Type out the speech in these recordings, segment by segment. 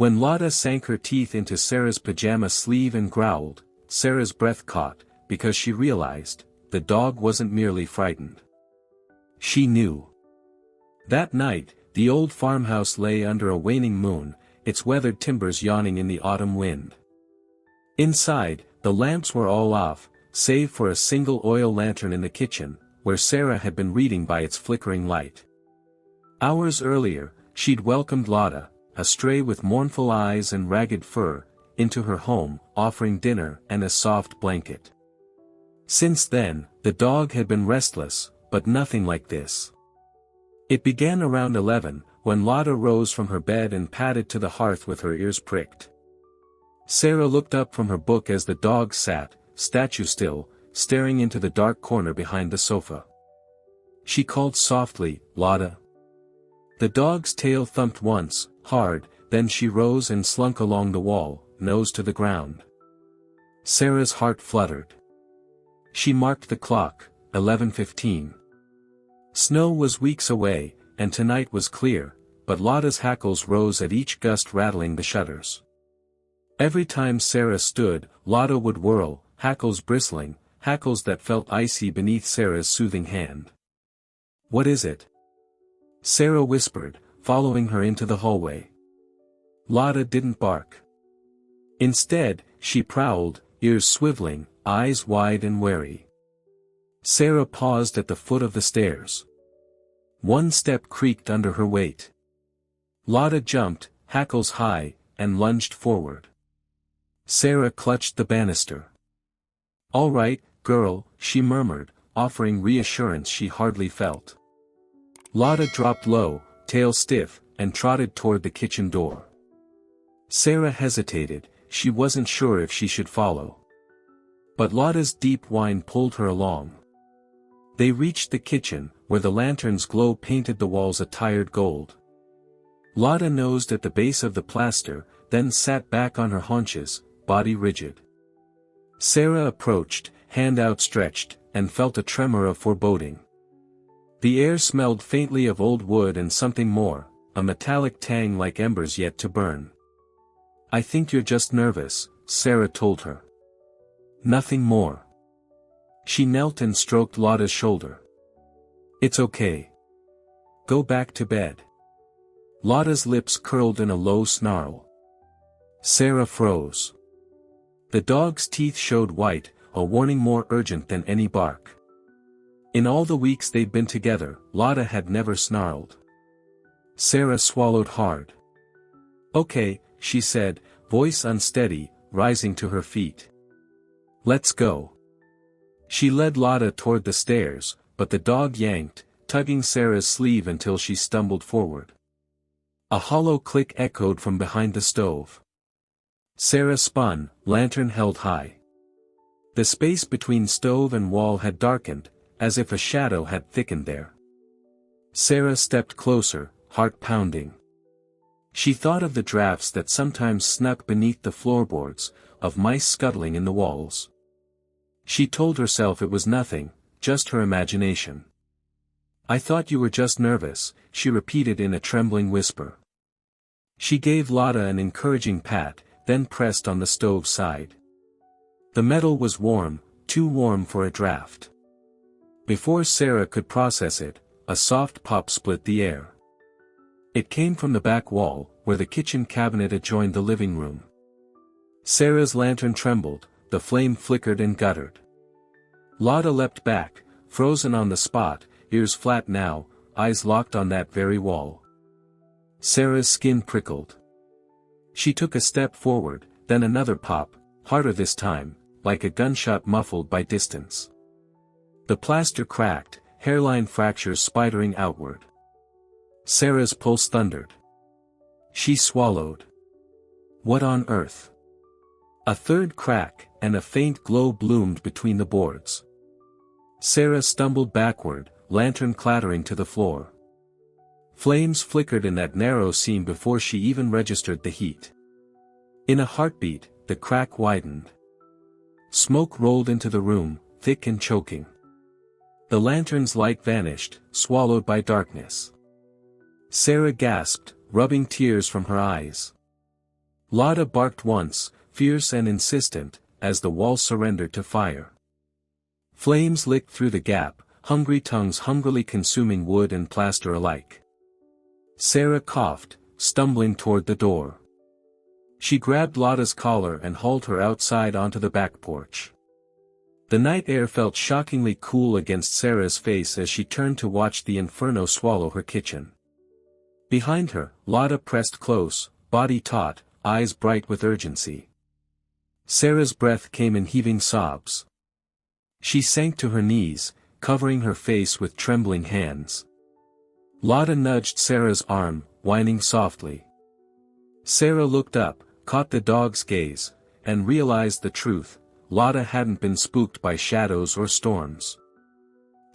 When Lotta sank her teeth into Sarah's pajama sleeve and growled, Sarah's breath caught, because she realized, the dog wasn't merely frightened. She knew. That night, the old farmhouse lay under a waning moon, its weathered timbers yawning in the autumn wind. Inside, the lamps were all off, save for a single oil lantern in the kitchen, where Sarah had been reading by its flickering light. Hours earlier, she'd welcomed Lotta, a stray with mournful eyes and ragged fur, into her home, offering dinner and a soft blanket. Since then, the dog had been restless, but nothing like this. It began around 11, when Lotta rose from her bed and padded to the hearth with her ears pricked. Sarah looked up from her book as the dog sat, statue still, staring into the dark corner behind the sofa. She called softly, "Lotta." The dog's tail thumped once, hard, then she rose and slunk along the wall, nose to the ground. Sarah's heart fluttered. She marked the clock, 11:15. Snow was weeks away, and tonight was clear, but Lotta's hackles rose at each gust rattling the shutters. Every time Sarah stood, Lotta would whirl, hackles bristling, hackles that felt icy beneath Sarah's soothing hand. "What is it?" Sarah whispered, following her into the hallway. Lotta didn't bark. Instead, she prowled, ears swiveling, eyes wide and wary. Sarah paused at the foot of the stairs. One step creaked under her weight. Lotta jumped, hackles high, and lunged forward. Sarah clutched the banister. "All right, girl," she murmured, offering reassurance she hardly felt. Lotta dropped low, tail stiff, and trotted toward the kitchen door. Sarah hesitated, she wasn't sure if she should follow. But Lotta's deep whine pulled her along. They reached the kitchen, where the lantern's glow painted the walls a tired gold. Lotta nosed at the base of the plaster, then sat back on her haunches, body rigid. Sarah approached, hand outstretched, and felt a tremor of foreboding. The air smelled faintly of old wood and something more, a metallic tang like embers yet to burn. "I think you're just nervous," Sarah told her. Nothing more. She knelt and stroked Lotta's shoulder. "It's okay. Go back to bed." Lotta's lips curled in a low snarl. Sarah froze. The dog's teeth showed white, a warning more urgent than any bark. In all the weeks they'd been together, Lotta had never snarled. Sarah swallowed hard. "Okay," she said, voice unsteady, rising to her feet. "Let's go." She led Lotta toward the stairs, but the dog yanked, tugging Sarah's sleeve until she stumbled forward. A hollow click echoed from behind the stove. Sarah spun, lantern held high. The space between stove and wall had darkened, as if a shadow had thickened there. Sarah stepped closer, heart pounding. She thought of the drafts that sometimes snuck beneath the floorboards, of mice scuttling in the walls. She told herself it was nothing, just her imagination. "I thought you were just nervous," she repeated in a trembling whisper. She gave Lotta an encouraging pat, then pressed on the stove side. The metal was warm, too warm for a draft. Before Sarah could process it, a soft pop split the air. It came from the back wall, where the kitchen cabinet adjoined the living room. Sarah's lantern trembled, the flame flickered and guttered. Lotta leapt back, frozen on the spot, ears flat now, eyes locked on that very wall. Sarah's skin prickled. She took a step forward, then another pop, harder this time, like a gunshot muffled by distance. The plaster cracked, hairline fractures spidering outward. Sarah's pulse thundered. She swallowed. What on earth? A third crack, and a faint glow bloomed between the boards. Sarah stumbled backward, lantern clattering to the floor. Flames flickered in that narrow seam before she even registered the heat. In a heartbeat, the crack widened. Smoke rolled into the room, thick and choking. The lantern's light vanished, swallowed by darkness. Sarah gasped, rubbing tears from her eyes. Lotta barked once, fierce and insistent, as the wall surrendered to fire. Flames licked through the gap, hungry tongues hungrily consuming wood and plaster alike. Sarah coughed, stumbling toward the door. She grabbed Lotta's collar and hauled her outside onto the back porch. The night air felt shockingly cool against Sarah's face as she turned to watch the inferno swallow her kitchen. Behind her, Lotta pressed close, body taut, eyes bright with urgency. Sarah's breath came in heaving sobs. She sank to her knees, covering her face with trembling hands. Lotta nudged Sarah's arm, whining softly. Sarah looked up, caught the dog's gaze, and realized the truth: Lotta hadn't been spooked by shadows or storms.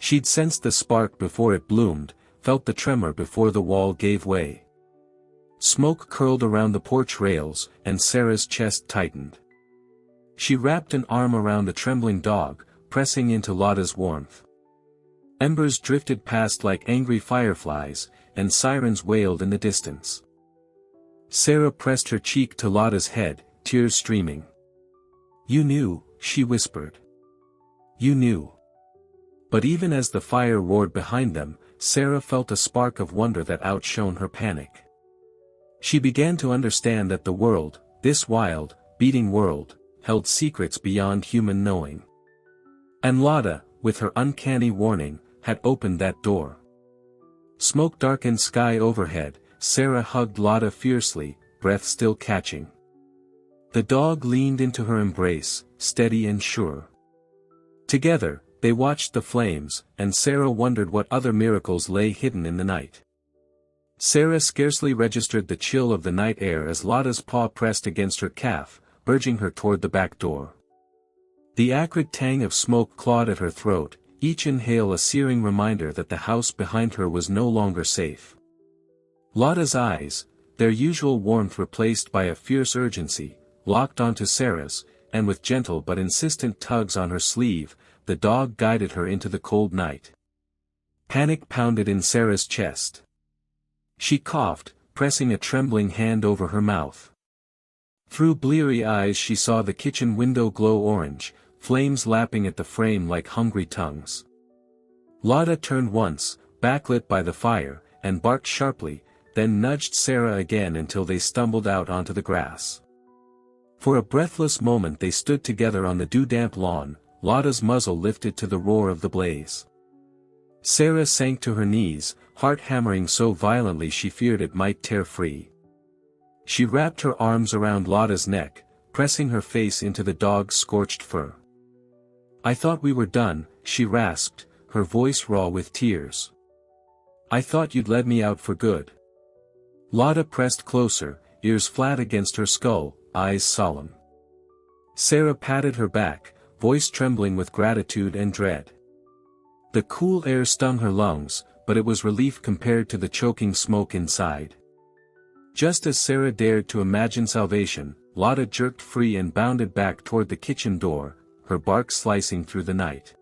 She'd sensed the spark before it bloomed, felt the tremor before the wall gave way. Smoke curled around the porch rails, and Sarah's chest tightened. She wrapped an arm around the trembling dog, pressing into Lotta's warmth. Embers drifted past like angry fireflies, and sirens wailed in the distance. Sarah pressed her cheek to Lotta's head, tears streaming. "You knew," she whispered. "You knew." But even as the fire roared behind them, Sarah felt a spark of wonder that outshone her panic. She began to understand that the world, this wild, beating world, held secrets beyond human knowing. And Lotta, with her uncanny warning, had opened that door. Smoke-darkened sky overhead, Sarah hugged Lotta fiercely, breath still catching. The dog leaned into her embrace, steady and sure. Together, they watched the flames, and Sarah wondered what other miracles lay hidden in the night. Sarah scarcely registered the chill of the night air as Lotta's paw pressed against her calf, urging her toward the back door. The acrid tang of smoke clawed at her throat, each inhale a searing reminder that the house behind her was no longer safe. Lotta's eyes, their usual warmth replaced by a fierce urgency, locked onto Sarah's, and with gentle but insistent tugs on her sleeve, the dog guided her into the cold night. Panic pounded in Sarah's chest. She coughed, pressing a trembling hand over her mouth. Through bleary eyes she saw the kitchen window glow orange, flames lapping at the frame like hungry tongues. Lotta turned once, backlit by the fire, and barked sharply, then nudged Sarah again until they stumbled out onto the grass. For a breathless moment they stood together on the dew-damp lawn, Lotta's muzzle lifted to the roar of the blaze. Sarah sank to her knees, heart hammering so violently she feared it might tear free. She wrapped her arms around Lotta's neck, pressing her face into the dog's scorched fur. "I thought we were done," she rasped, her voice raw with tears. "I thought you'd let me out for good." Lotta pressed closer, ears flat against her skull, eyes solemn. Sarah patted her back, voice trembling with gratitude and dread. The cool air stung her lungs, but it was relief compared to the choking smoke inside. Just as Sarah dared to imagine salvation, Lotta jerked free and bounded back toward the kitchen door, her bark slicing through the night.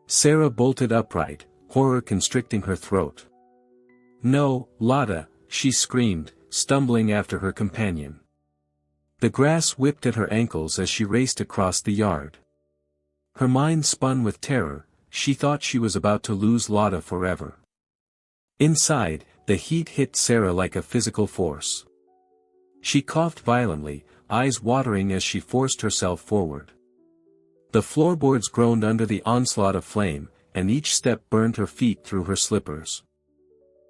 Sarah bolted upright, horror constricting her throat. "No, Lotta," she screamed, stumbling after her companion. The grass whipped at her ankles as she raced across the yard. Her mind spun with terror, she thought she was about to lose Lotta forever. Inside, the heat hit Sarah like a physical force. She coughed violently, eyes watering as she forced herself forward. The floorboards groaned under the onslaught of flame, and each step burned her feet through her slippers.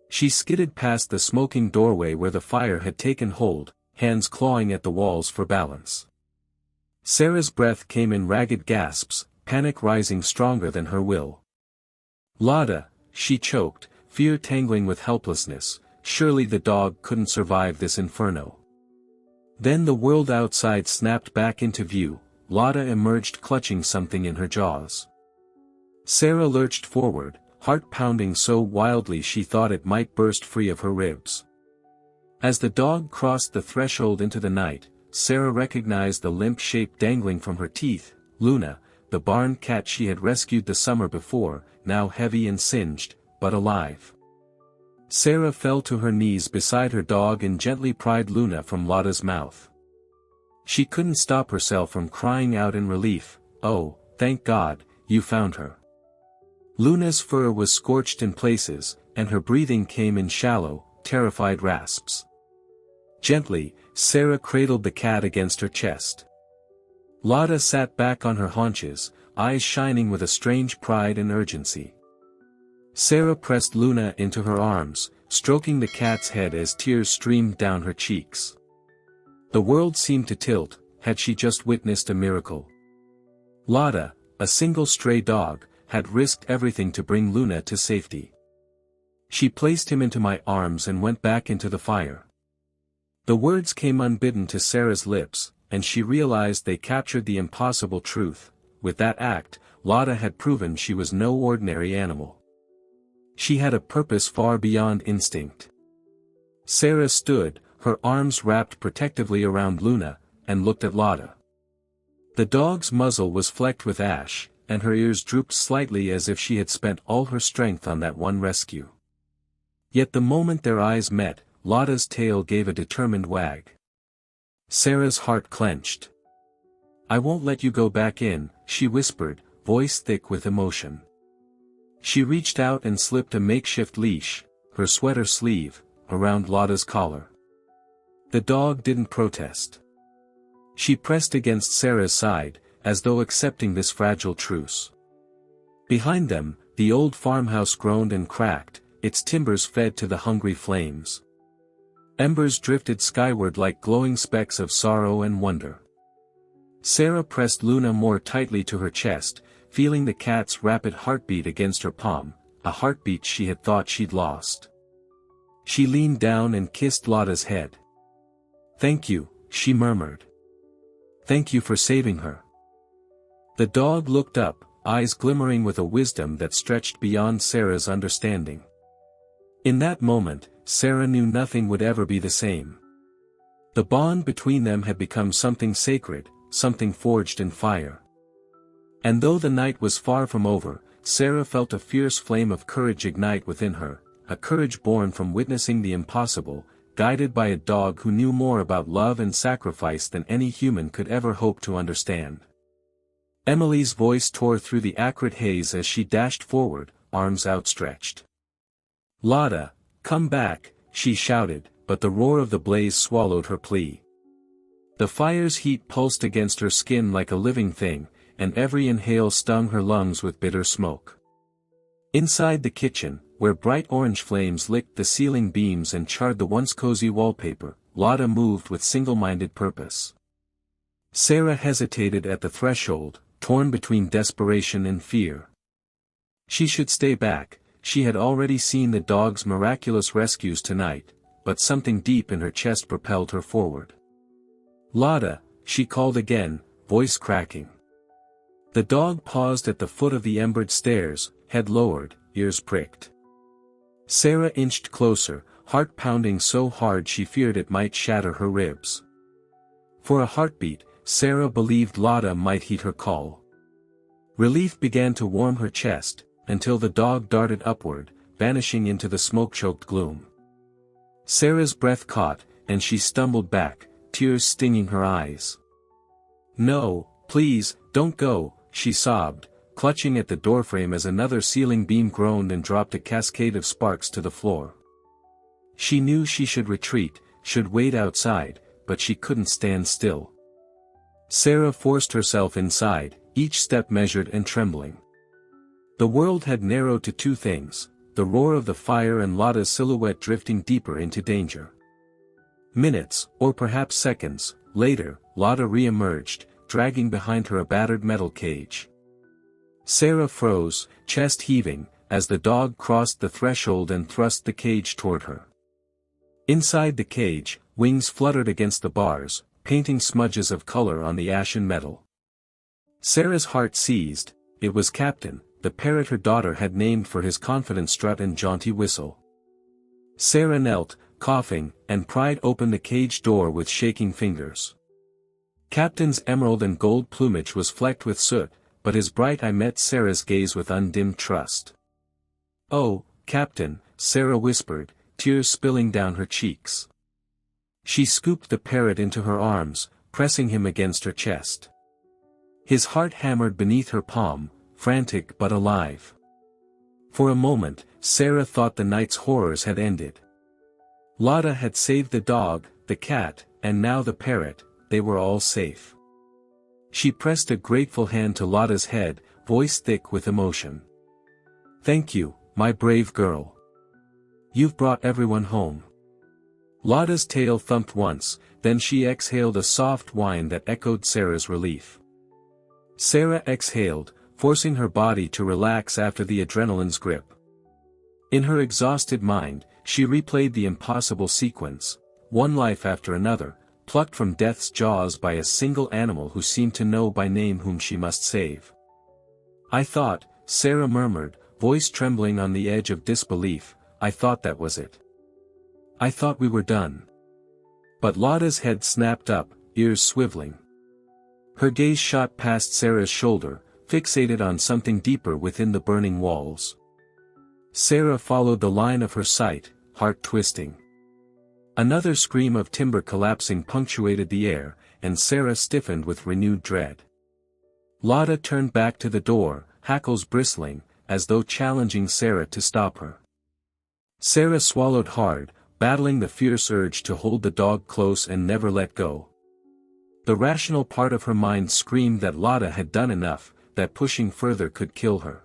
She skidded past the smoking doorway where the fire had taken hold, hands clawing at the walls for balance. Sarah's breath came in ragged gasps, panic rising stronger than her will. "Lotta," she choked, fear tangling with helplessness, surely the dog couldn't survive this inferno. Then the world outside snapped back into view, Lotta emerged clutching something in her jaws. Sarah lurched forward, heart pounding so wildly she thought it might burst free of her ribs. As the dog crossed the threshold into the night, Sarah recognized the limp shape dangling from her teeth, Luna, the barn cat she had rescued the summer before, now heavy and singed, but alive. Sarah fell to her knees beside her dog and gently pried Luna from Lotta's mouth. She couldn't stop herself from crying out in relief, "Oh, thank God, you found her." Luna's fur was scorched in places, and her breathing came in shallow, terrified rasps. Gently, Sarah cradled the cat against her chest. Lotta sat back on her haunches, eyes shining with a strange pride and urgency. Sarah pressed Luna into her arms, stroking the cat's head as tears streamed down her cheeks. The world seemed to tilt, had she just witnessed a miracle? Lotta, a single stray dog, had risked everything to bring Luna to safety. She placed him into my arms and went back into the fire. The words came unbidden to Sarah's lips, and she realized they captured the impossible truth. With that act, Lotta had proven she was no ordinary animal. She had a purpose far beyond instinct. Sarah stood, her arms wrapped protectively around Luna, and looked at Lotta. The dog's muzzle was flecked with ash, and her ears drooped slightly as if she had spent all her strength on that one rescue. Yet the moment their eyes met, Lotta's tail gave a determined wag. Sarah's heart clenched. "I won't let you go back in," she whispered, voice thick with emotion. She reached out and slipped a makeshift leash, her sweater sleeve, around Lotta's collar. The dog didn't protest. She pressed against Sarah's side, as though accepting this fragile truce. Behind them, the old farmhouse groaned and cracked, its timbers fed to the hungry flames. Embers drifted skyward like glowing specks of sorrow and wonder. Sarah pressed Luna more tightly to her chest, feeling the cat's rapid heartbeat against her palm, a heartbeat she had thought she'd lost. She leaned down and kissed Lotta's head. "Thank you," she murmured. "Thank you for saving her." The dog looked up, eyes glimmering with a wisdom that stretched beyond Sarah's understanding. In that moment, Sarah knew nothing would ever be the same. The bond between them had become something sacred, something forged in fire. And though the night was far from over, Sarah felt a fierce flame of courage ignite within her, a courage born from witnessing the impossible, guided by a dog who knew more about love and sacrifice than any human could ever hope to understand. Emily's voice tore through the acrid haze as she dashed forward, arms outstretched. "Lotta, come back," she shouted, but the roar of the blaze swallowed her plea. The fire's heat pulsed against her skin like a living thing, and every inhale stung her lungs with bitter smoke. Inside the kitchen, where bright orange flames licked the ceiling beams and charred the once cozy wallpaper, Lotta moved with single-minded purpose. Sarah hesitated at the threshold, torn between desperation and fear. She should stay back, she had already seen the dog's miraculous rescues tonight, but something deep in her chest propelled her forward. "Lotta," she called again, voice cracking. The dog paused at the foot of the embered stairs, head lowered, ears pricked. Sarah inched closer, heart pounding so hard she feared it might shatter her ribs. For a heartbeat, Sarah believed Lotta might heed her call. Relief began to warm her chest, until the dog darted upward, vanishing into the smoke-choked gloom. Sarah's breath caught, and she stumbled back, tears stinging her eyes. "No, please, don't go," she sobbed, clutching at the doorframe as another ceiling beam groaned and dropped a cascade of sparks to the floor. She knew she should retreat, should wait outside, but she couldn't stand still. Sarah forced herself inside, each step measured and trembling. The world had narrowed to two things, the roar of the fire and Lotta's silhouette drifting deeper into danger. Minutes, or perhaps seconds, later, Lotta re-emerged, dragging behind her a battered metal cage. Sarah froze, chest heaving, as the dog crossed the threshold and thrust the cage toward her. Inside the cage, wings fluttered against the bars, painting smudges of color on the ashen metal. Sarah's heart seized. It was Captain, the parrot her daughter had named for his confident strut and jaunty whistle. Sarah knelt, coughing, and pried open the cage door with shaking fingers. Captain's emerald and gold plumage was flecked with soot, but his bright eye met Sarah's gaze with undimmed trust. "Oh, Captain," Sarah whispered, tears spilling down her cheeks. She scooped the parrot into her arms, pressing him against her chest. His heart hammered beneath her palm, frantic but alive. For a moment, Sarah thought the night's horrors had ended. Lotta had saved the dog, the cat, and now the parrot, they were all safe. She pressed a grateful hand to Lotta's head, voice thick with emotion. "Thank you, my brave girl. You've brought everyone home." Lotta's tail thumped once, then she exhaled a soft whine that echoed Sarah's relief. Sarah exhaled, forcing her body to relax after the adrenaline's grip. In her exhausted mind, she replayed the impossible sequence, one life after another, plucked from death's jaws by a single animal who seemed to know by name whom she must save. "I thought," Sarah murmured, voice trembling on the edge of disbelief, "I thought that was it. I thought we were done." But Lotta's head snapped up, ears swiveling. Her gaze shot past Sarah's shoulder, fixated on something deeper within the burning walls. Sarah followed the line of her sight, heart twisting. Another scream of timber collapsing punctuated the air, and Sarah stiffened with renewed dread. Lotta turned back to the door, hackles bristling, as though challenging Sarah to stop her. Sarah swallowed hard, battling the fierce urge to hold the dog close and never let go. The rational part of her mind screamed that Lotta had done enough, that pushing further could kill her.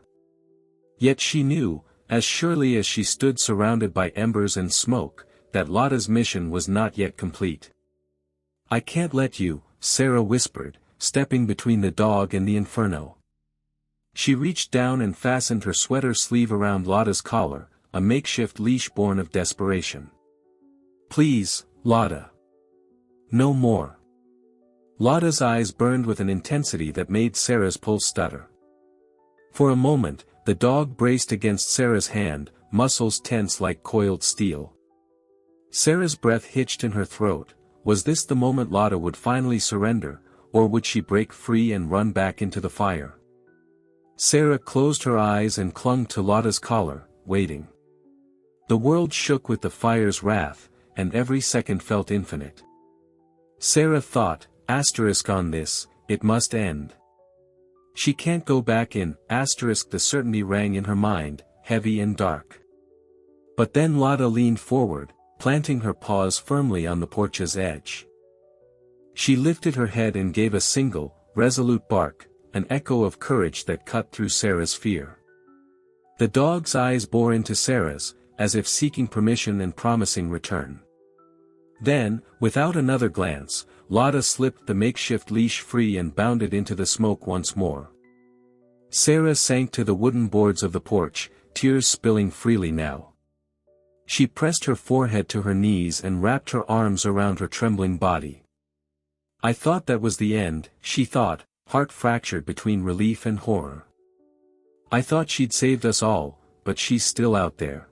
Yet she knew, as surely as she stood surrounded by embers and smoke, that Lotta's mission was not yet complete. "I can't let you," Sarah whispered, stepping between the dog and the inferno. She reached down and fastened her sweater sleeve around Lotta's collar, a makeshift leash born of desperation. "Please, Lotta. No more." Lotta's eyes burned with an intensity that made Sarah's pulse stutter. For a moment, the dog braced against Sarah's hand, muscles tense like coiled steel. Sarah's breath hitched in her throat. Was this the moment Lotta would finally surrender, or would she break free and run back into the fire? Sarah closed her eyes and clung to Lotta's collar, waiting. The world shook with the fire's wrath, and every second felt infinite. Sarah thought, asterisk on this, it must end. She can't go back in, asterisk the certainty rang in her mind, heavy and dark. But then Lotta leaned forward, planting her paws firmly on the porch's edge. She lifted her head and gave a single, resolute bark, an echo of courage that cut through Sarah's fear. The dog's eyes bore into Sarah's, as if seeking permission and promising return. Then, without another glance, Lotta slipped the makeshift leash free and bounded into the smoke once more. Sarah sank to the wooden boards of the porch, tears spilling freely now. She pressed her forehead to her knees and wrapped her arms around her trembling body. "I thought that was the end," she thought, heart fractured between relief and horror. "I thought she'd saved us all, but she's still out there."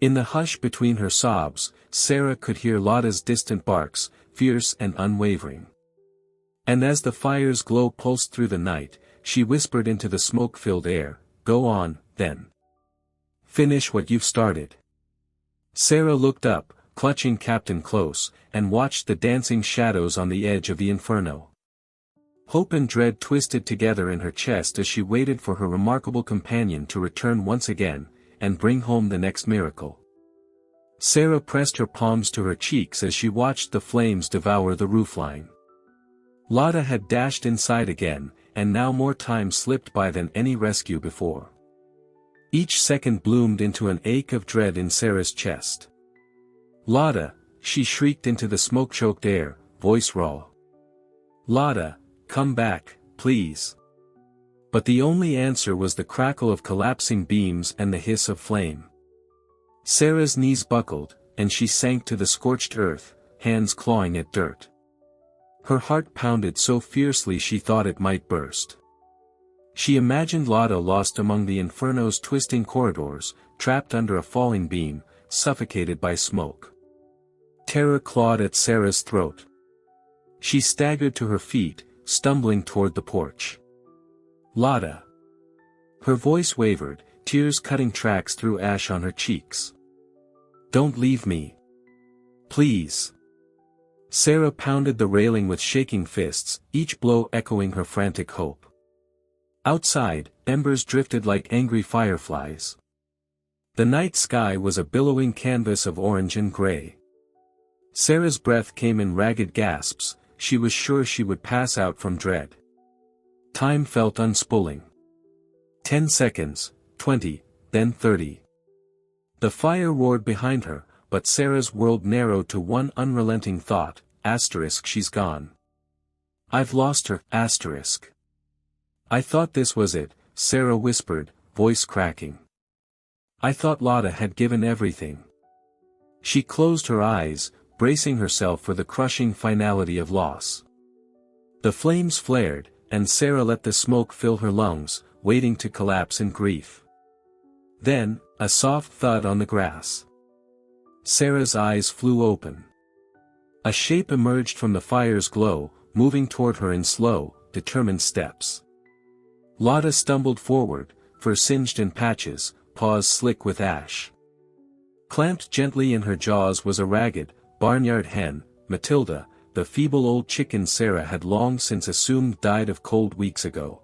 In the hush between her sobs, Sarah could hear Lotta's distant barks, fierce and unwavering. And as the fire's glow pulsed through the night, she whispered into the smoke-filled air, "Go on, then. Finish what you've started." Sarah looked up, clutching Captain close, and watched the dancing shadows on the edge of the inferno. Hope and dread twisted together in her chest as she waited for her remarkable companion to return once again, and bring home the next miracle. Sarah pressed her palms to her cheeks as she watched the flames devour the roofline. Lotta had dashed inside again, and now more time slipped by than any rescue before. Each second bloomed into an ache of dread in Sarah's chest. "Lotta," she shrieked into the smoke-choked air, voice raw. "Lotta, come back, please." But the only answer was the crackle of collapsing beams and the hiss of flame. Sarah's knees buckled, and she sank to the scorched earth, hands clawing at dirt. Her heart pounded so fiercely she thought it might burst. She imagined Lotta lost among the inferno's twisting corridors, trapped under a falling beam, suffocated by smoke. Terror clawed at Sarah's throat. She staggered to her feet, stumbling toward the porch. "Lotta." Her voice wavered, tears cutting tracks through ash on her cheeks. "Don't leave me. Please." Sarah pounded the railing with shaking fists, each blow echoing her frantic hope. Outside, embers drifted like angry fireflies. The night sky was a billowing canvas of orange and gray. Sarah's breath came in ragged gasps, she was sure she would pass out from dread. Time felt unspooling. 10 seconds, 20, then 30. The fire roared behind her, but Sarah's world narrowed to one unrelenting thought, she's gone. I've lost her, I thought this was it, Sarah whispered, voice cracking. I thought Lotta had given everything. She closed her eyes, bracing herself for the crushing finality of loss. The flames flared, and Sarah let the smoke fill her lungs, waiting to collapse in grief. Then, a soft thud on the grass. Sarah's eyes flew open. A shape emerged from the fire's glow, moving toward her in slow, determined steps. Lotta stumbled forward, fur singed in patches, paws slick with ash. Clamped gently in her jaws was a ragged, barnyard hen, Matilda, the feeble old chicken Sarah had long since assumed died of cold weeks ago.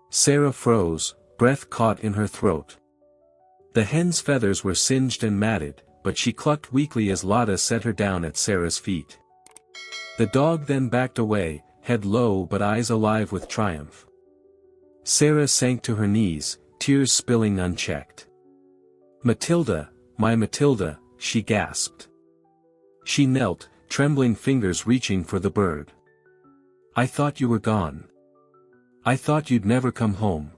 Sarah froze, breath caught in her throat. The hen's feathers were singed and matted, but she clucked weakly as Lotta set her down at Sarah's feet. The dog then backed away, head low but eyes alive with triumph. Sarah sank to her knees, tears spilling unchecked. Matilda, my Matilda, she gasped. She knelt, trembling fingers reaching for the bird. I thought you were gone. I thought you'd never come home.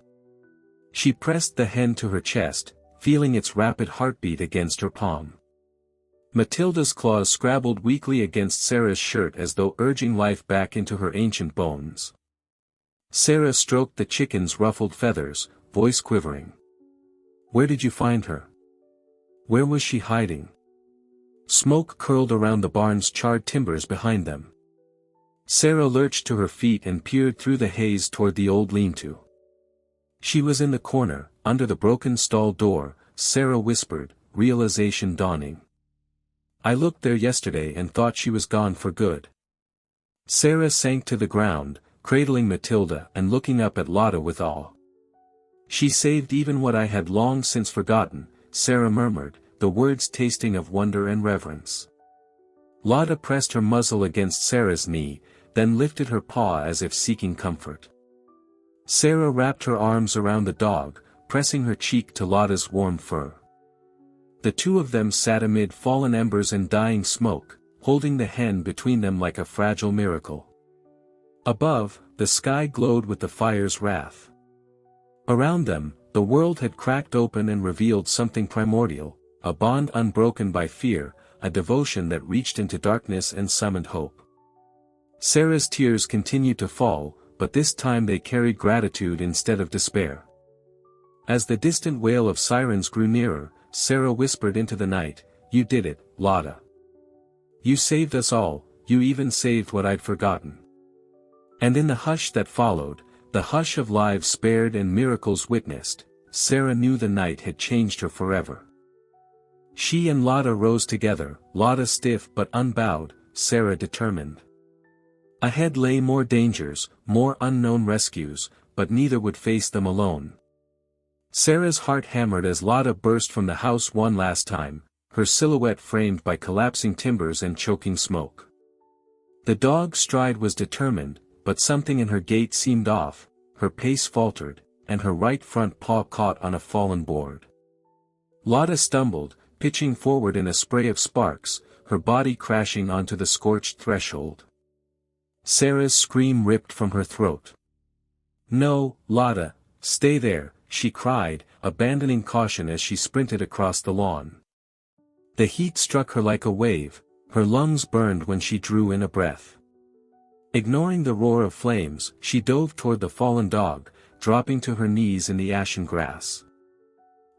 She pressed the hen to her chest, feeling its rapid heartbeat against her palm. Matilda's claws scrabbled weakly against Sarah's shirt as though urging life back into her ancient bones. Sarah stroked the chicken's ruffled feathers, voice quivering. Where did you find her? Where was she hiding? Smoke curled around the barn's charred timbers behind them. Sarah lurched to her feet and peered through the haze toward the old lean-to. She was in the corner, under the broken stall door, Sarah whispered, realization dawning. I looked there yesterday and thought she was gone for good. Sarah sank to the ground, cradling Matilda and looking up at Lotta with awe. She saved even what I had long since forgotten, Sarah murmured, the words tasting of wonder and reverence. Lotta pressed her muzzle against Sarah's knee, then lifted her paw as if seeking comfort. Sarah wrapped her arms around the dog, pressing her cheek to Lotta's warm fur. The two of them sat amid fallen embers and dying smoke, holding the hen between them like a fragile miracle. Above, the sky glowed with the fire's wrath. Around them, the world had cracked open and revealed something primordial, a bond unbroken by fear, a devotion that reached into darkness and summoned hope. Sarah's tears continued to fall, but this time they carried gratitude instead of despair. As the distant wail of sirens grew nearer, Sarah whispered into the night, You did it, Lotta. You saved us all, you even saved what I'd forgotten. And in the hush that followed, the hush of lives spared and miracles witnessed, Sarah knew the night had changed her forever. She and Lotta rose together, Lotta stiff but unbowed, Sarah determined. Ahead lay more dangers, more unknown rescues, but neither would face them alone. Sarah's heart hammered as Lotta burst from the house one last time, her silhouette framed by collapsing timbers and choking smoke. The dog's stride was determined, but something in her gait seemed off, her pace faltered, and her right front paw caught on a fallen board. Lotta stumbled, pitching forward in a spray of sparks, her body crashing onto the scorched threshold. Sarah's scream ripped from her throat. No, Lotta, stay there, she cried, abandoning caution as she sprinted across the lawn. The heat struck her like a wave, her lungs burned when she drew in a breath. Ignoring the roar of flames, she dove toward the fallen dog, dropping to her knees in the ashen grass.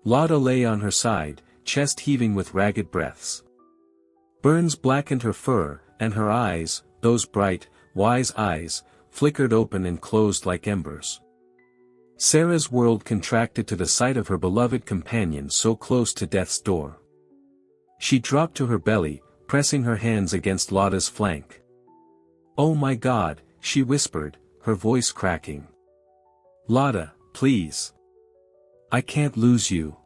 Lotta lay on her side, chest heaving with ragged breaths. Burns blackened her fur, and her eyes, those bright, wise eyes, flickered open and closed like embers. Sarah's world contracted to the sight of her beloved companion so close to death's door. She dropped to her belly, pressing her hands against Lotta's flank. "Oh my God," she whispered, her voice cracking. "Lotta, please. I can't lose you."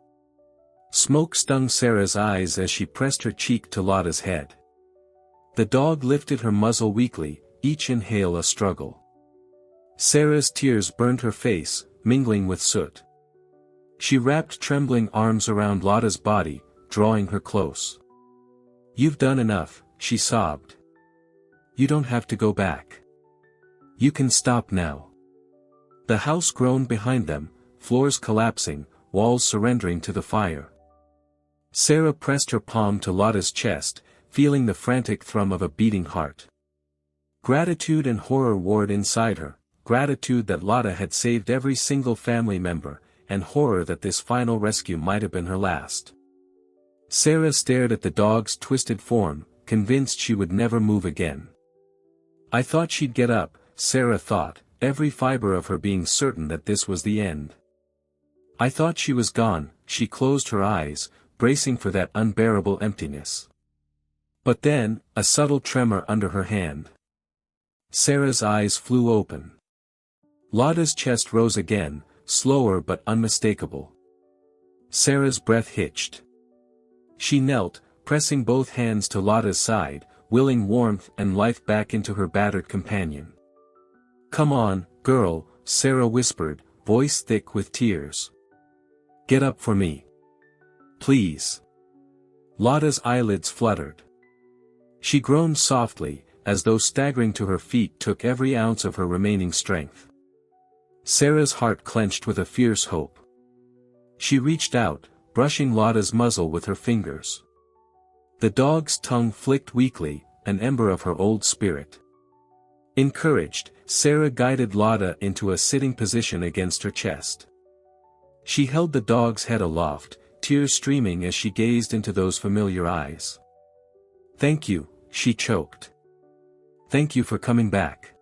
Smoke stung Sarah's eyes as she pressed her cheek to Lotta's head. The dog lifted her muzzle weakly, each inhale a struggle. Sarah's tears burned her face, mingling with soot. She wrapped trembling arms around Lotta's body, drawing her close. "You've done enough," she sobbed. "You don't have to go back. You can stop now." The house groaned behind them, floors collapsing, walls surrendering to the fire. Sarah pressed her palm to Lotta's chest, feeling the frantic thrum of a beating heart. Gratitude and horror warred inside her, gratitude that Lotta had saved every single family member, and horror that this final rescue might have been her last. Sarah stared at the dog's twisted form, convinced she would never move again. "I thought she'd get up," Sarah thought, every fiber of her being certain that this was the end. "I thought she was gone." She closed her eyes, bracing for that unbearable emptiness. But then, a subtle tremor under her hand. Sarah's eyes flew open. Lotta's chest rose again, slower but unmistakable. Sarah's breath hitched. She knelt, pressing both hands to Lotta's side, willing warmth and life back into her battered companion. "Come on, girl," Sarah whispered, voice thick with tears. "Get up for me. Please." Lotta's eyelids fluttered. She groaned softly, as though staggering to her feet took every ounce of her remaining strength. Sarah's heart clenched with a fierce hope. She reached out, brushing Lotta's muzzle with her fingers. The dog's tongue flicked weakly, an ember of her old spirit. Encouraged, Sarah guided Lotta into a sitting position against her chest. She held the dog's head aloft, tears streaming as she gazed into those familiar eyes. "Thank you," she choked. "Thank you for coming back."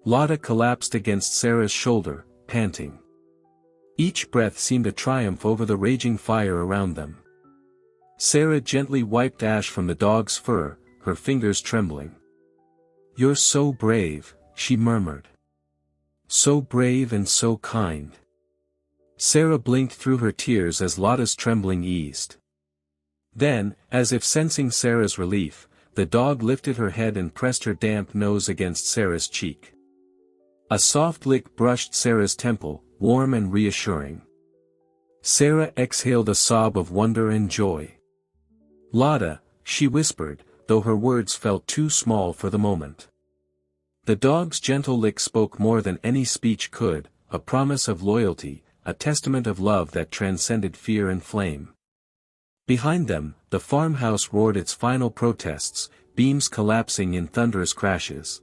Lotta collapsed against Sarah's shoulder, panting. Each breath seemed a triumph over the raging fire around them. Sarah gently wiped ash from the dog's fur, her fingers trembling. "You're so brave," she murmured. "So brave and so kind." Sarah blinked through her tears as Lotta's trembling eased. Then, as if sensing Sarah's relief, the dog lifted her head and pressed her damp nose against Sarah's cheek. A soft lick brushed Sarah's temple, warm and reassuring. Sarah exhaled a sob of wonder and joy. "Lotta," she whispered, though her words felt too small for the moment. The dog's gentle lick spoke more than any speech could, a promise of loyalty, a testament of love that transcended fear and flame. Behind them, the farmhouse roared its final protests, beams collapsing in thunderous crashes.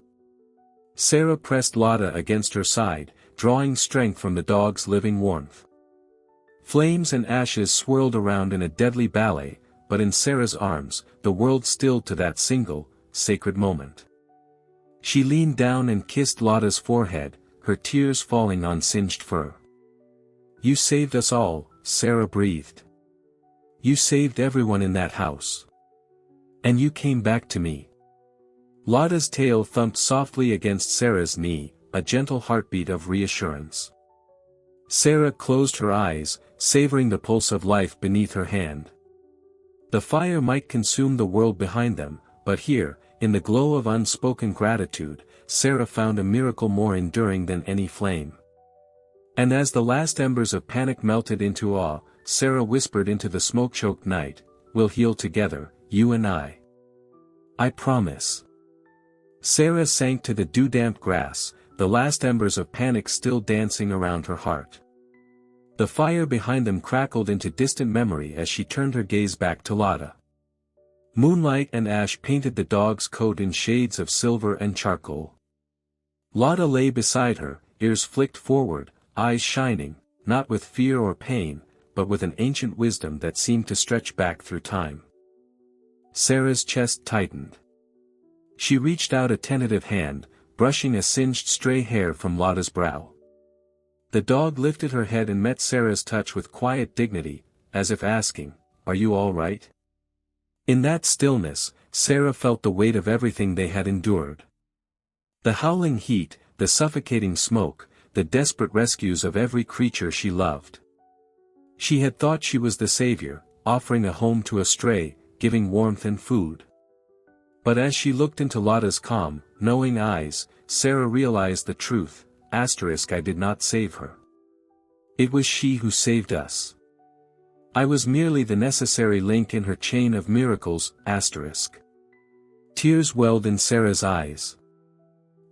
Sarah pressed Lotta against her side, drawing strength from the dog's living warmth. Flames and ashes swirled around in a deadly ballet, but in Sarah's arms, the world stilled to that single, sacred moment. She leaned down and kissed Lotta's forehead, her tears falling on singed fur. "You saved us all," Sarah breathed. "You saved everyone in that house. And you came back to me." Lotta's tail thumped softly against Sarah's knee, a gentle heartbeat of reassurance. Sarah closed her eyes, savoring the pulse of life beneath her hand. The fire might consume the world behind them, but here, in the glow of unspoken gratitude, Sarah found a miracle more enduring than any flame. And as the last embers of panic melted into awe, Sarah whispered into the smoke-choked night, "We'll heal together, you and I. I promise." Sarah sank to the dew-damp grass, the last embers of panic still dancing around her heart. The fire behind them crackled into distant memory as she turned her gaze back to Lotta. Moonlight and ash painted the dog's coat in shades of silver and charcoal. Lotta lay beside her, ears flicked forward, eyes shining, not with fear or pain, but with an ancient wisdom that seemed to stretch back through time. Sarah's chest tightened. She reached out a tentative hand, brushing a singed stray hair from Lotta's brow. The dog lifted her head and met Sarah's touch with quiet dignity, as if asking, "Are you all right?" In that stillness, Sarah felt the weight of everything they had endured. The howling heat, the suffocating smoke, the desperate rescues of every creature she loved. She had thought she was the savior, offering a home to a stray, giving warmth and food. But as she looked into Lotta's calm, knowing eyes, Sarah realized the truth. I did not save her. It was she who saved us. I was merely the necessary link in her chain of miracles. Tears welled in Sarah's eyes.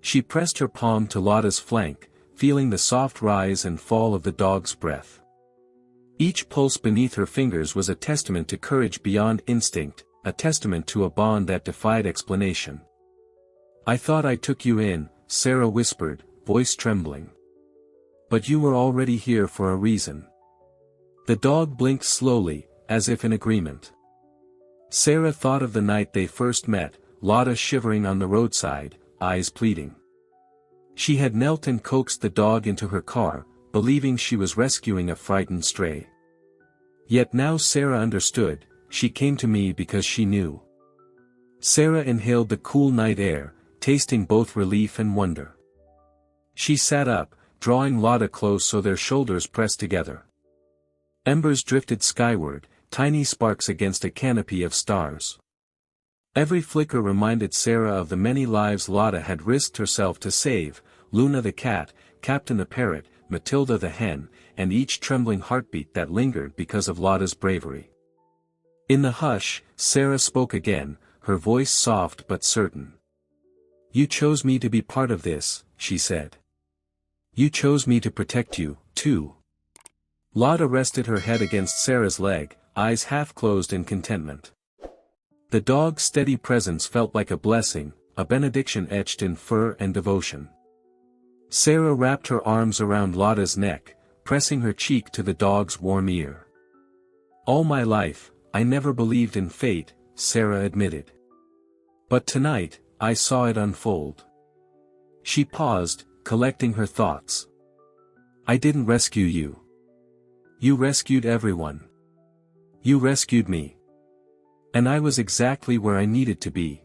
She pressed her palm to Lotta's flank, feeling the soft rise and fall of the dog's breath. Each pulse beneath her fingers was a testament to courage beyond instinct, a testament to a bond that defied explanation. I thought I took you in, Sarah whispered, voice trembling. But you were already here for a reason. The dog blinked slowly, as if in agreement. Sarah thought of the night they first met, Lotta shivering on the roadside, eyes pleading. She had knelt and coaxed the dog into her car, believing she was rescuing a frightened stray. Yet now Sarah understood, she came to me because she knew. Sarah inhaled the cool night air, tasting both relief and wonder. She sat up, drawing Lotta close so their shoulders pressed together. Embers drifted skyward, tiny sparks against a canopy of stars. Every flicker reminded Sarah of the many lives Lotta had risked herself to save, Luna the cat, Captain the parrot, Matilda the hen, and each trembling heartbeat that lingered because of Lotta's bravery. In the hush, Sarah spoke again, her voice soft but certain. You chose me to be part of this, she said. You chose me to protect you, too. Lotta rested her head against Sarah's leg, eyes half closed in contentment. The dog's steady presence felt like a blessing, a benediction etched in fur and devotion. Sarah wrapped her arms around Lotta's neck, pressing her cheek to the dog's warm ear. All my life, I never believed in fate, Sarah admitted. But tonight, I saw it unfold. She paused, collecting her thoughts. I didn't rescue you. You rescued everyone. You rescued me. And I was exactly where I needed to be.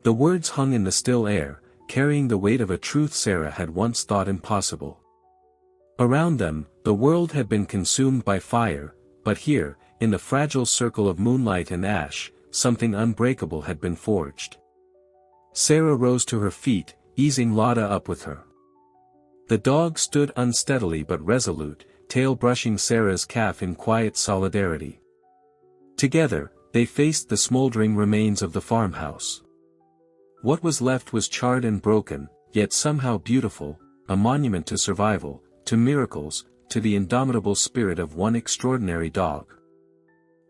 The words hung in the still air, carrying the weight of a truth Sarah had once thought impossible. Around them, the world had been consumed by fire, but here, in the fragile circle of moonlight and ash, something unbreakable had been forged. Sarah rose to her feet, easing Lotta up with her. The dog stood unsteadily but resolute, tail brushing Sarah's calf in quiet solidarity. Together, they faced the smoldering remains of the farmhouse. What was left was charred and broken, yet somehow beautiful, a monument to survival, to miracles, to the indomitable spirit of one extraordinary dog.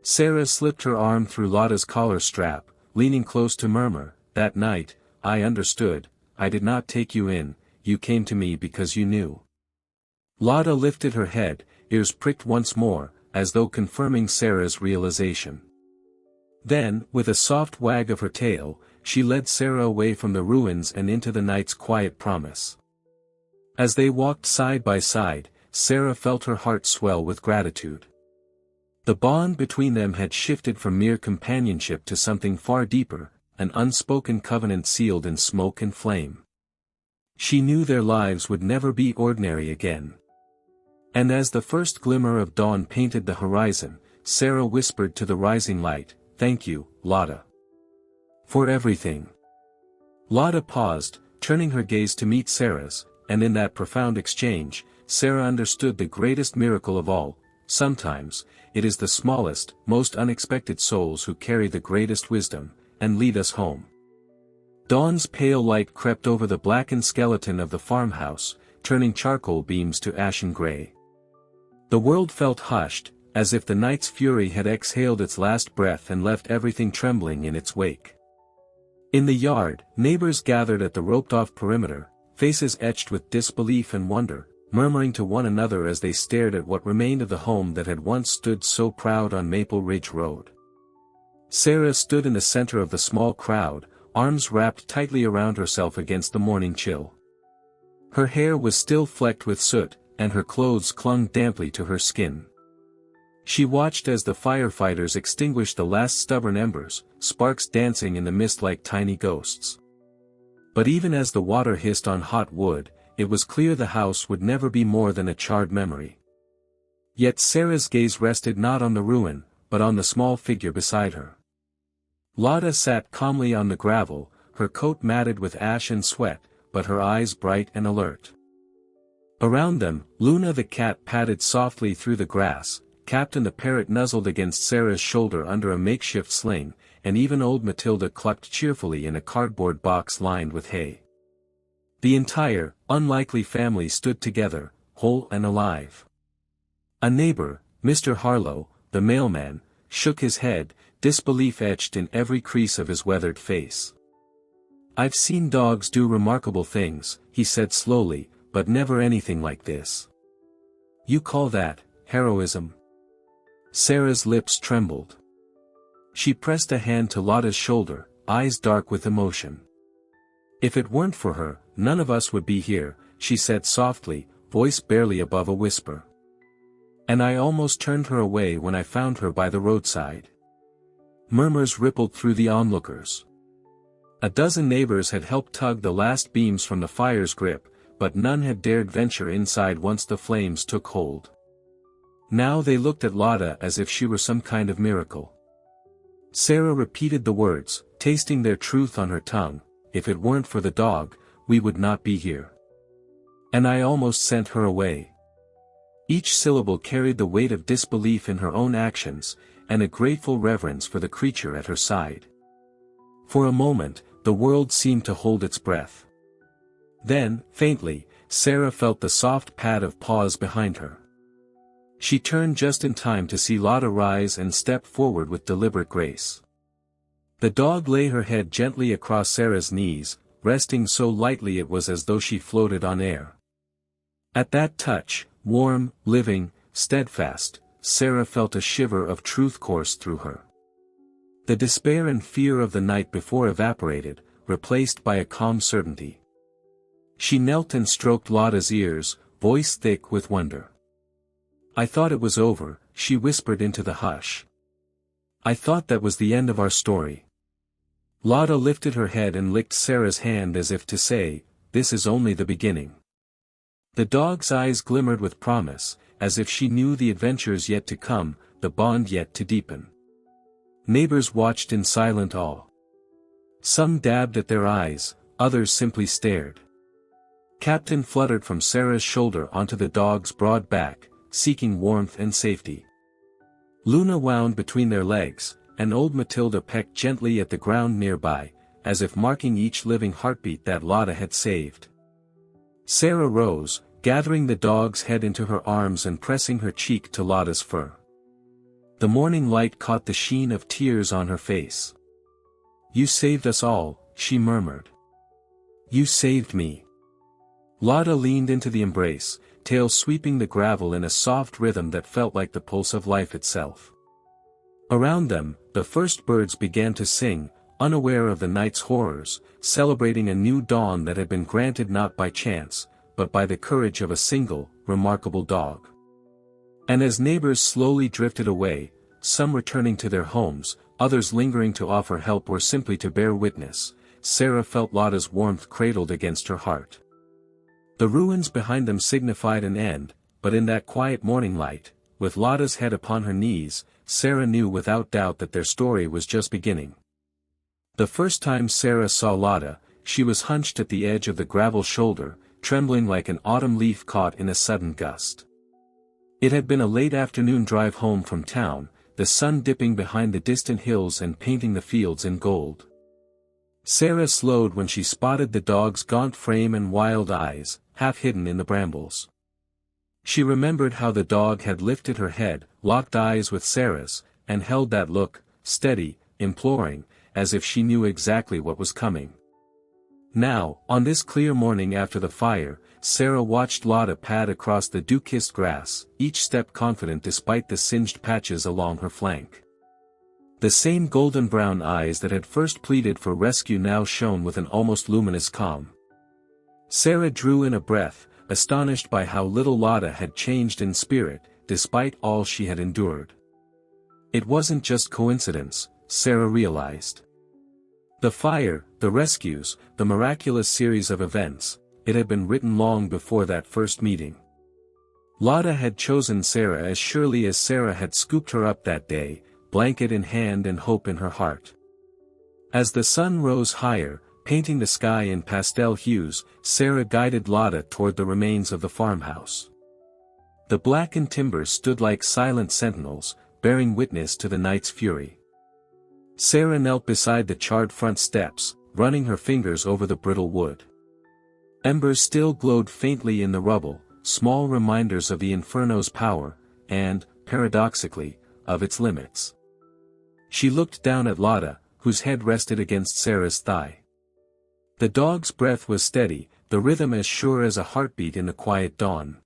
Sarah slipped her arm through Lotta's collar strap, leaning close to murmur, that night, I understood, I did not take you in, you came to me because you knew. Lotta lifted her head, ears pricked once more, as though confirming Sarah's realization. Then, with a soft wag of her tail, she led Sarah away from the ruins and into the night's quiet promise. As they walked side by side, Sarah felt her heart swell with gratitude. The bond between them had shifted from mere companionship to something far deeper, an unspoken covenant sealed in smoke and flame. She knew their lives would never be ordinary again. And as the first glimmer of dawn painted the horizon, Sarah whispered to the rising light, thank you, Lotta. For everything. Lotta paused, turning her gaze to meet Sarah's, and in that profound exchange, Sarah understood the greatest miracle of all. Sometimes, it is the smallest, most unexpected souls who carry the greatest wisdom, and lead us home. Dawn's pale light crept over the blackened skeleton of the farmhouse, turning charcoal beams to ashen gray. The world felt hushed, as if the night's fury had exhaled its last breath and left everything trembling in its wake. In the yard, neighbors gathered at the roped-off perimeter, faces etched with disbelief and wonder, murmuring to one another as they stared at what remained of the home that had once stood so proud on Maple Ridge Road. Sarah stood in the center of the small crowd, arms wrapped tightly around herself against the morning chill. Her hair was still flecked with soot, and her clothes clung damply to her skin. She watched as the firefighters extinguished the last stubborn embers, sparks dancing in the mist like tiny ghosts. But even as the water hissed on hot wood, it was clear the house would never be more than a charred memory. Yet Sarah's gaze rested not on the ruin, but on the small figure beside her. Lotta sat calmly on the gravel, her coat matted with ash and sweat, but her eyes bright and alert. Around them, Luna the cat padded softly through the grass, Captain the parrot nuzzled against Sarah's shoulder under a makeshift sling, and even old Matilda clucked cheerfully in a cardboard box lined with hay. The entire, unlikely family stood together, whole and alive. A neighbor, Mr. Harlow, the mailman, shook his head, disbelief etched in every crease of his weathered face. "I've seen dogs do remarkable things," he said slowly, "but never anything like this." "You call that heroism?" Sarah's lips trembled. She pressed a hand to Lotta's shoulder, eyes dark with emotion. "If it weren't for her, none of us would be here," she said softly, voice barely above a whisper. "And I almost turned her away when I found her by the roadside." Murmurs rippled through the onlookers. A dozen neighbors had helped tug the last beams from the fire's grip, but none had dared venture inside once the flames took hold. Now they looked at Lotta as if she were some kind of miracle. Sarah repeated the words, tasting their truth on her tongue, "If it weren't for the dog, we would not be here. And I almost sent her away." Each syllable carried the weight of disbelief in her own actions, and a grateful reverence for the creature at her side. For a moment, the world seemed to hold its breath. Then, faintly, Sarah felt the soft pad of paws behind her. She turned just in time to see Lotta rise and step forward with deliberate grace. The dog lay her head gently across Sarah's knees, resting so lightly it was as though she floated on air. At that touch, warm, living, steadfast, Sarah felt a shiver of truth course through her. The despair and fear of the night before evaporated, replaced by a calm certainty. She knelt and stroked Lotta's ears, voice thick with wonder. "I thought it was over," she whispered into the hush. "I thought that was the end of our story." Lotta lifted her head and licked Sarah's hand as if to say, "This is only the beginning." The dog's eyes glimmered with promise, as if she knew the adventures yet to come, the bond yet to deepen. Neighbors watched in silent awe. Some dabbed at their eyes, others simply stared. Captain fluttered from Sarah's shoulder onto the dog's broad back, seeking warmth and safety. Luna wound between their legs, and old Matilda pecked gently at the ground nearby, as if marking each living heartbeat that Lotta had saved. Sarah rose, gathering the dog's head into her arms and pressing her cheek to Lotta's fur. The morning light caught the sheen of tears on her face. "You saved us all," she murmured. "You saved me." Lotta leaned into the embrace, tail sweeping the gravel in a soft rhythm that felt like the pulse of life itself. Around them, the first birds began to sing, unaware of the night's horrors, celebrating a new dawn that had been granted not by chance, but by the courage of a single, remarkable dog. And as neighbors slowly drifted away, some returning to their homes, others lingering to offer help or simply to bear witness, Sarah felt Lotta's warmth cradled against her heart. The ruins behind them signified an end, but in that quiet morning light, with Lotta's head upon her knees, Sarah knew without doubt that their story was just beginning. The first time Sarah saw Lotta, she was hunched at the edge of the gravel shoulder, trembling like an autumn leaf caught in a sudden gust. It had been a late afternoon drive home from town, the sun dipping behind the distant hills and painting the fields in gold. Sarah slowed when she spotted the dog's gaunt frame and wild eyes, half hidden in the brambles. She remembered how the dog had lifted her head, locked eyes with Sarah's, and held that look, steady, imploring, as if she knew exactly what was coming. Now, on this clear morning after the fire, Sarah watched Lotta pad across the dew-kissed grass, each step confident despite the singed patches along her flank. The same golden-brown eyes that had first pleaded for rescue now shone with an almost luminous calm. Sarah drew in a breath, astonished by how little Lotta had changed in spirit, despite all she had endured. It wasn't just coincidence, Sarah realized. The fire, the rescues, the miraculous series of events, it had been written long before that first meeting. Lotta had chosen Sarah as surely as Sarah had scooped her up that day, blanket in hand and hope in her heart. As the sun rose higher, painting the sky in pastel hues, Sarah guided Lotta toward the remains of the farmhouse. The blackened timbers stood like silent sentinels, bearing witness to the night's fury. Sarah knelt beside the charred front steps, running her fingers over the brittle wood. Embers still glowed faintly in the rubble, small reminders of the inferno's power, and, paradoxically, of its limits. She looked down at Lotta, whose head rested against Sarah's thigh. The dog's breath was steady, the rhythm as sure as a heartbeat in the quiet dawn.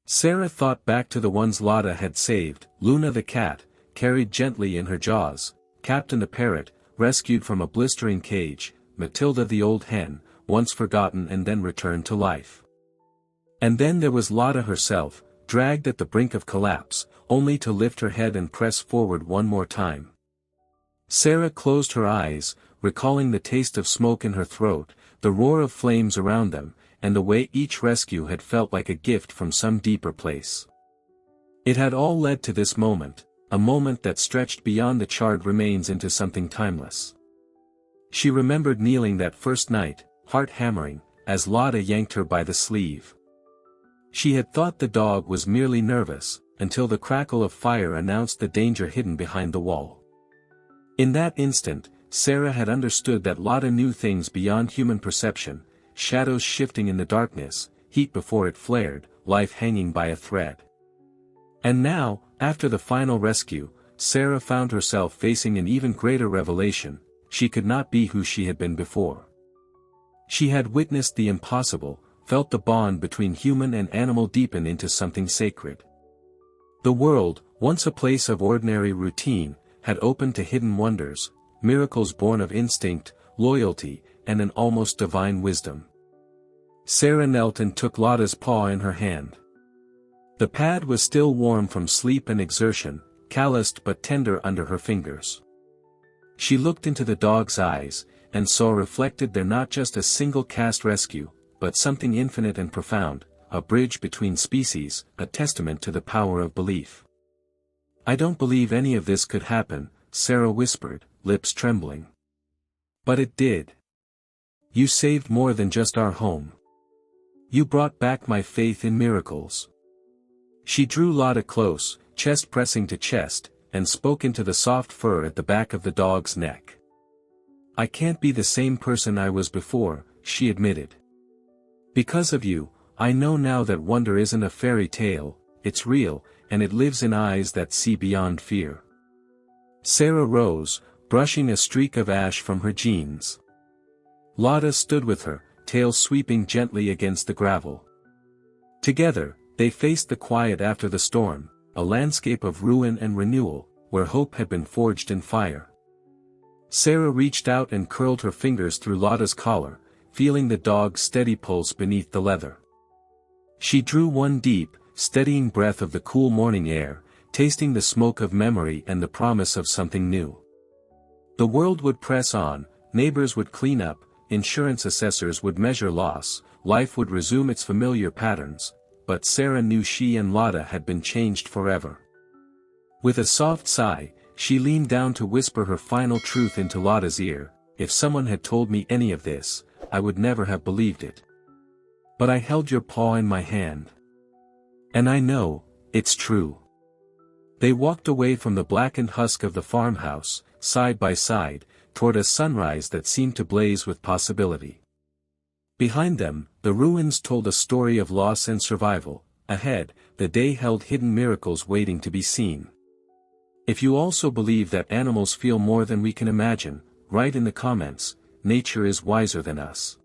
Sarah thought back to the ones Lotta had saved, Luna the cat, carried gently in her jaws, Captain the parrot, rescued from a blistering cage, Matilda the old hen, once forgotten and then returned to life. And then there was Lotta herself, dragged at the brink of collapse, only to lift her head and press forward one more time. Sarah closed her eyes, recalling the taste of smoke in her throat, the roar of flames around them, and the way each rescue had felt like a gift from some deeper place. It had all led to this moment, a moment that stretched beyond the charred remains into something timeless. She remembered kneeling that first night, heart hammering, as Lotta yanked her by the sleeve. She had thought the dog was merely nervous, until the crackle of fire announced the danger hidden behind the wall. In that instant, Sarah had understood that Lotta knew things beyond human perception, shadows shifting in the darkness, heat before it flared, life hanging by a thread. And now, after the final rescue, Sarah found herself facing an even greater revelation: she could not be who she had been before. She had witnessed the impossible, felt the bond between human and animal deepen into something sacred. The world, once a place of ordinary routine, had opened to hidden wonders, miracles born of instinct, loyalty, and an almost divine wisdom. Sarah knelt and took Lotta's paw in her hand. The pad was still warm from sleep and exertion, calloused but tender under her fingers. She looked into the dog's eyes, and saw reflected there not just a single cast rescue, but something infinite and profound, a bridge between species, a testament to the power of belief. "I don't believe any of this could happen," Sarah whispered, lips trembling. "But it did. You saved more than just our home. You brought back my faith in miracles." She drew Lotta close, chest pressing to chest, and spoke into the soft fur at the back of the dog's neck. "I can't be the same person I was before," she admitted. "Because of you, I know now that wonder isn't a fairy tale, it's real, and it lives in eyes that see beyond fear." Sarah rose, brushing a streak of ash from her jeans. Lotta stood with her, tail sweeping gently against the gravel. Together, they faced the quiet after the storm, a landscape of ruin and renewal, where hope had been forged in fire. Sarah reached out and curled her fingers through Lotta's collar, feeling the dog's steady pulse beneath the leather. She drew one deep, steadying breath of the cool morning air, tasting the smoke of memory and the promise of something new. The world would press on, neighbors would clean up, insurance assessors would measure loss, life would resume its familiar patterns, but Sarah knew she and Lotta had been changed forever. With a soft sigh, she leaned down to whisper her final truth into Lotta's ear: "If someone had told me any of this, I would never have believed it. But I held your paw in my hand. And I know, it's true." They walked away from the blackened husk of the farmhouse, side by side, toward a sunrise that seemed to blaze with possibility. Behind them, the ruins told a story of loss and survival. Ahead, the day held hidden miracles waiting to be seen. If you also believe that animals feel more than we can imagine, write in the comments. Nature is wiser than us.